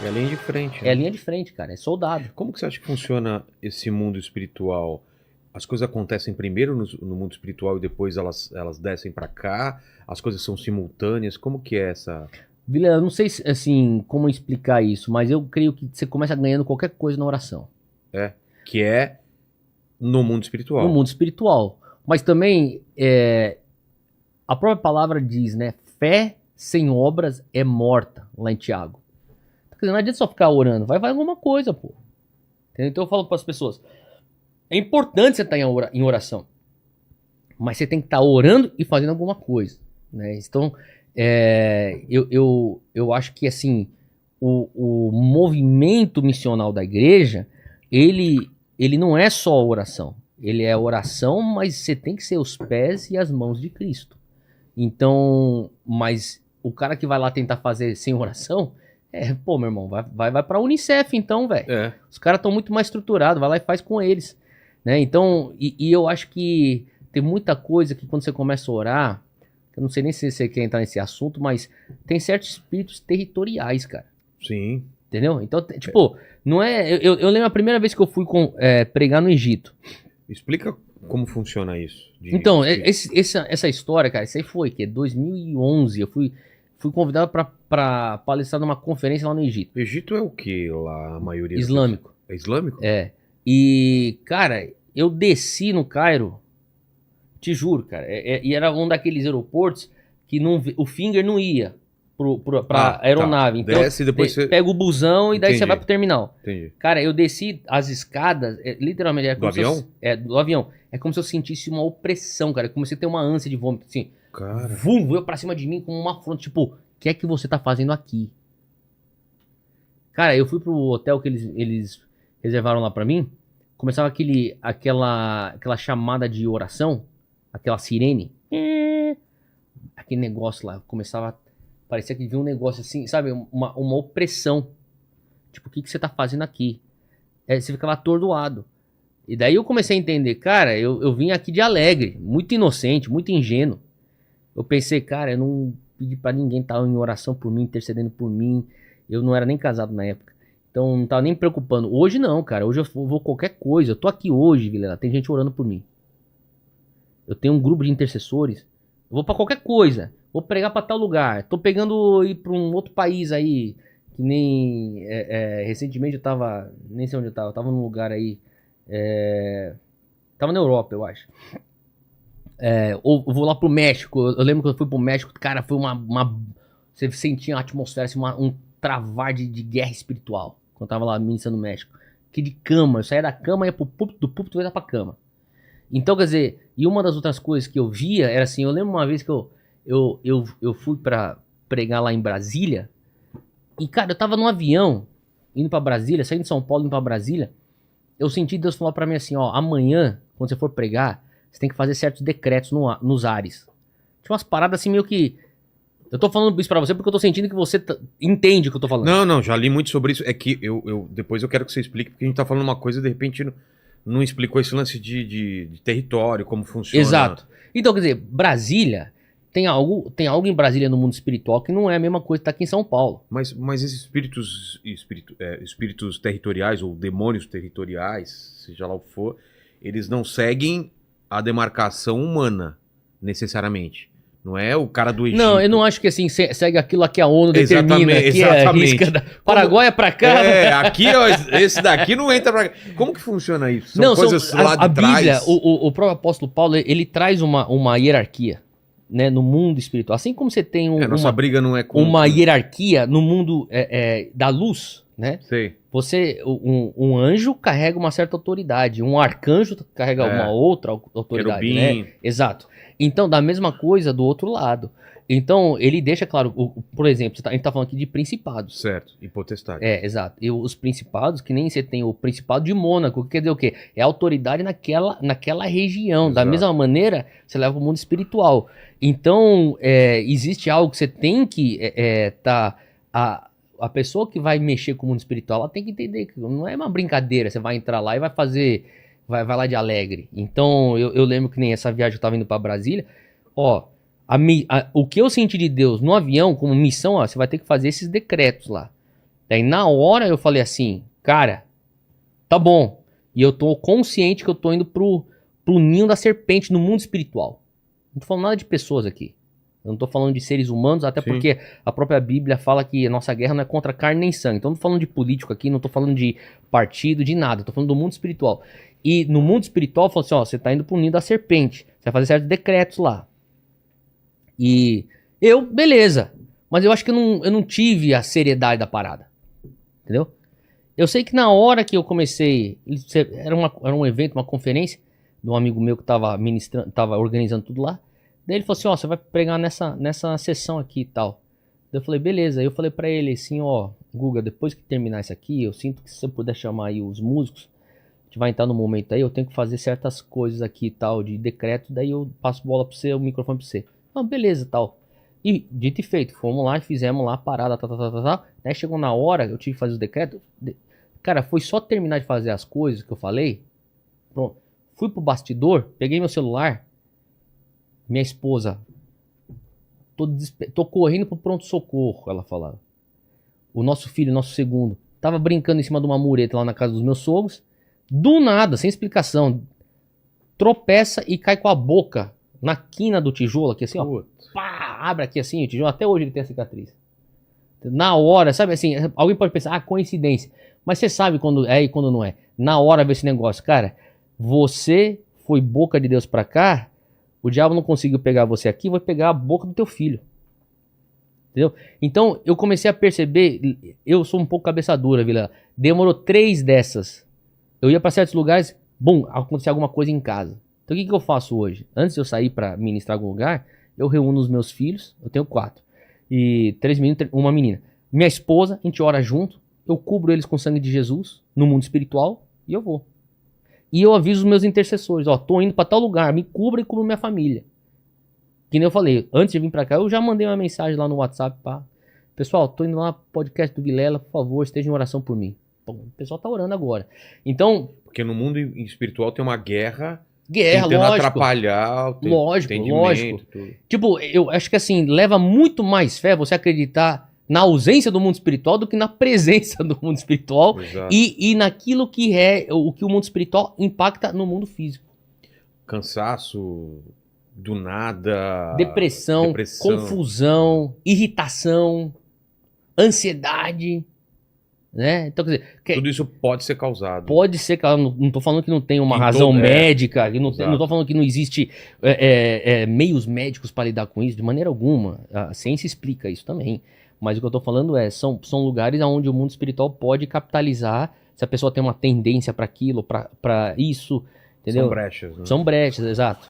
É a linha de frente, É a né? linha de frente, cara, é soldado. Como que você acha que funciona esse mundo espiritual? As coisas acontecem primeiro no mundo espiritual e depois elas descem pra cá? As coisas são simultâneas? Como que é essa... Vila, eu não sei assim como explicar isso, mas eu creio que você começa ganhando qualquer coisa na oração. Que é no mundo No espiritual. mundo espiritual. Mas também a própria palavra diz, né? Fé sem obras é morta, lá em Tiago. Quer dizer, não adianta só ficar orando, vai alguma coisa, pô. Entendeu? Então eu falo para as pessoas, é importante você estar em oração, mas você tem que estar orando e fazendo alguma coisa, né? Então, eu acho que assim, o movimento missional da igreja, ele não é só oração. Ele é oração, mas você tem que ser os pés e as mãos de Cristo. Então, mas o cara que vai lá tentar fazer sem oração, pô, meu irmão, vai pra Unicef então, velho. É. Os caras estão muito mais estruturados, vai lá e faz com eles, né? Então, e eu acho que tem muita coisa que quando você começa a orar, eu não sei nem se você quer entrar nesse assunto, mas tem certos espíritos territoriais, cara. Sim. Entendeu? Então, tipo, não é... Eu lembro a primeira vez que eu fui pregar no Egito. Explica como funciona isso. Então, essa história, cara, isso aí foi, que é 2011, eu fui convidado pra palestrar numa conferência lá no Egito. Egito é o que lá, a maioria? Islâmico. É islâmico? É. E, cara, eu desci no Cairo, te juro, cara, e era um daqueles aeroportos que o Finger não ia pra aeronave. Tá. Então, desce e depois você... pega o busão e daí Entendi. você vai pro terminal. Entendi. Cara, eu desci as escadas, literalmente... Do avião? Do avião. É como se eu sentisse uma opressão, cara. Eu comecei a ter uma ânsia de vômito, assim. Cara... Vum, veio pra cima de mim com uma afronta, tipo, o que é que você tá fazendo aqui? Cara, eu fui pro hotel que eles reservaram lá pra mim, começava aquela chamada de oração, aquela sirene. Aquele negócio lá, começava... Parecia que vinha um negócio assim, sabe? Uma opressão. Tipo, o que você tá fazendo aqui? Você ficava atordoado. E daí eu comecei a entender, cara, eu vim aqui de alegre, muito inocente, muito ingênuo. Eu pensei, cara, eu não pedi pra ninguém estar em oração por mim, intercedendo por mim. Eu não era nem casado na época. Então não tava nem me preocupando. Hoje não, cara. Hoje eu vou qualquer coisa. Eu tô aqui hoje, Vilela. Tem gente orando por mim. Eu tenho um grupo de intercessores. Eu vou pra qualquer coisa. Vou pregar pra tal lugar. Tô pegando ir pra um outro país aí. Que nem... recentemente eu tava... Nem sei onde eu tava. Eu tava num lugar aí... Tava na Europa, eu acho. Ou eu vou lá pro México. Eu lembro que eu fui pro México. Cara, foi uma você sentia a atmosfera, assim, um travar de guerra espiritual. Quando eu tava lá ministrando no México. Que de cama. Eu saía da cama, ia pro púlpito, do púlpito eu ia pra cama. Então, quer dizer... E uma das outras coisas que eu via era assim... Eu lembro uma vez que eu fui pra pregar lá em Brasília. E, cara, eu tava num avião, indo pra Brasília, saindo de São Paulo, indo pra Brasília. Eu senti Deus falar pra mim assim, ó, amanhã, quando você for pregar, você tem que fazer certos decretos nos ares. Tinha umas paradas assim meio que... Eu tô falando isso pra você porque eu tô sentindo que você entende o que eu tô falando. Não, já li muito sobre isso. É que depois eu quero que você explique, porque a gente tá falando uma coisa e de repente não explicou esse lance de território, como funciona. Exato. Então, quer dizer, Brasília... Tem algo em Brasília no mundo espiritual que não é a mesma coisa que tá aqui em São Paulo. Mas esses espíritos territoriais ou demônios territoriais, seja lá o que for, eles não seguem a demarcação humana, necessariamente. Não é o cara do Egito. Não, eu não acho que assim, segue aquilo que a ONU determina. Aqui é a risca da Paraguai é pra cá. Aqui, ó, esse daqui não entra pra cá. Como que funciona isso? São coisas lá de a Bíblia, trás? O próprio apóstolo Paulo, ele traz uma hierarquia, né, no mundo espiritual. Assim como você tem nossa briga não é com... uma hierarquia no mundo da luz, né? Sei. Um anjo carrega uma certa autoridade, um arcanjo carrega uma outra autoridade, Querubim. né? Exato. Então, da mesma coisa do outro lado. Então, ele deixa claro, por exemplo, a gente tá falando aqui de principados. Certo, e potestade. Exato. E os principados, que nem você tem o principado de Mônaco, que quer dizer o quê? É autoridade naquela região. Exato. Da mesma maneira, você leva o mundo espiritual. Então, existe algo que você tem que a pessoa que vai mexer com o mundo espiritual, ela tem que entender que não é uma brincadeira, você vai entrar lá e vai fazer, vai lá de alegre. Então, eu lembro que nem essa viagem que eu tava indo pra Brasília, o que eu senti de Deus no avião, como missão, você vai ter que fazer esses decretos lá. Daí na hora eu falei assim, cara, tá bom. E eu tô consciente que eu tô indo pro ninho da serpente no mundo espiritual. Não tô falando nada de pessoas aqui. Eu não tô falando de seres humanos, até Sim. porque a própria Bíblia fala que a nossa guerra não é contra carne nem sangue. Então não tô falando de político aqui, não tô falando de partido, de nada. Tô falando do mundo espiritual. E no mundo espiritual, falou assim, ó, você tá indo pro ninho da serpente. Você vai fazer certos decretos lá. E eu, beleza. Mas eu acho que eu não tive a seriedade da parada. Entendeu? Eu sei que na hora que eu comecei, era um evento, uma conferência de um amigo meu que tava ministrando, tava organizando tudo lá. Daí ele falou assim, ó, você vai pregar nessa sessão aqui e tal. Daí eu falei, beleza. Aí eu falei pra ele assim, ó, Guga, depois que terminar isso aqui, eu sinto que se você puder chamar aí os músicos, a gente vai entrar no momento aí, eu tenho que fazer certas coisas aqui e tal, de decreto, daí eu passo bola pra você, o microfone pra você. Ah, beleza, tal. E dito e feito, fomos lá e fizemos lá a parada, tal. Daí chegou na hora, eu tive que fazer os decretos. Cara, foi só terminar de fazer as coisas que eu falei. Pronto. Fui pro bastidor, peguei meu celular. Minha esposa. Tô correndo pro pronto-socorro, ela falava. O nosso filho, nosso segundo, tava brincando em cima de uma mureta lá na casa dos meus sogros. Do nada, sem explicação. Tropeça e cai com a boca na quina do tijolo aqui, assim, ó. Putz. Pá, abre aqui assim o tijolo. Até hoje ele tem a cicatriz. Na hora, sabe assim, alguém pode pensar, ah, coincidência. Mas você sabe quando é e quando não é. Na hora ver esse negócio, cara, você foi boca de Deus pra cá, o diabo não conseguiu pegar você aqui, vai pegar a boca do teu filho. Entendeu? Então eu comecei a perceber, eu sou um pouco cabeça dura, Vila. Demorou 3 dessas. Eu ia pra certos lugares, bum, acontecia alguma coisa em casa. Então o que eu faço hoje? Antes de eu sair pra ministrar algum lugar, eu reúno os meus filhos, eu tenho 4. E 3 meninos, uma menina. Minha esposa, a gente ora junto. Eu cubro eles com o sangue de Jesus no mundo espiritual e eu vou. E eu aviso os meus intercessores, ó, tô indo pra tal lugar, me cubra e cubra minha família. Que nem eu falei, antes de vir pra cá, eu já mandei uma mensagem lá no WhatsApp, pá. Pessoal, tô indo lá pro podcast do Vilela, por favor, esteja em oração por mim. Pô, o pessoal tá orando agora. Então... Porque no mundo espiritual tem uma guerra tentando atrapalhar o lógico. Tudo. Tipo, eu acho que assim, leva muito mais fé você acreditar na ausência do mundo espiritual do que na presença do mundo espiritual e naquilo que é o que o mundo espiritual impacta no mundo físico. Cansaço do nada, depressão, confusão, irritação, ansiedade, né? Então, quer dizer, tudo isso pode ser causado. Pode ser causado. Não tô falando que não tem uma razão médica, não tô falando que não existe meios médicos para lidar com isso, de maneira alguma. A ciência explica isso também. Mas o que eu tô falando são lugares onde o mundo espiritual pode capitalizar se a pessoa tem uma tendência para aquilo, para isso, entendeu? São brechas, né? São brechas, exato.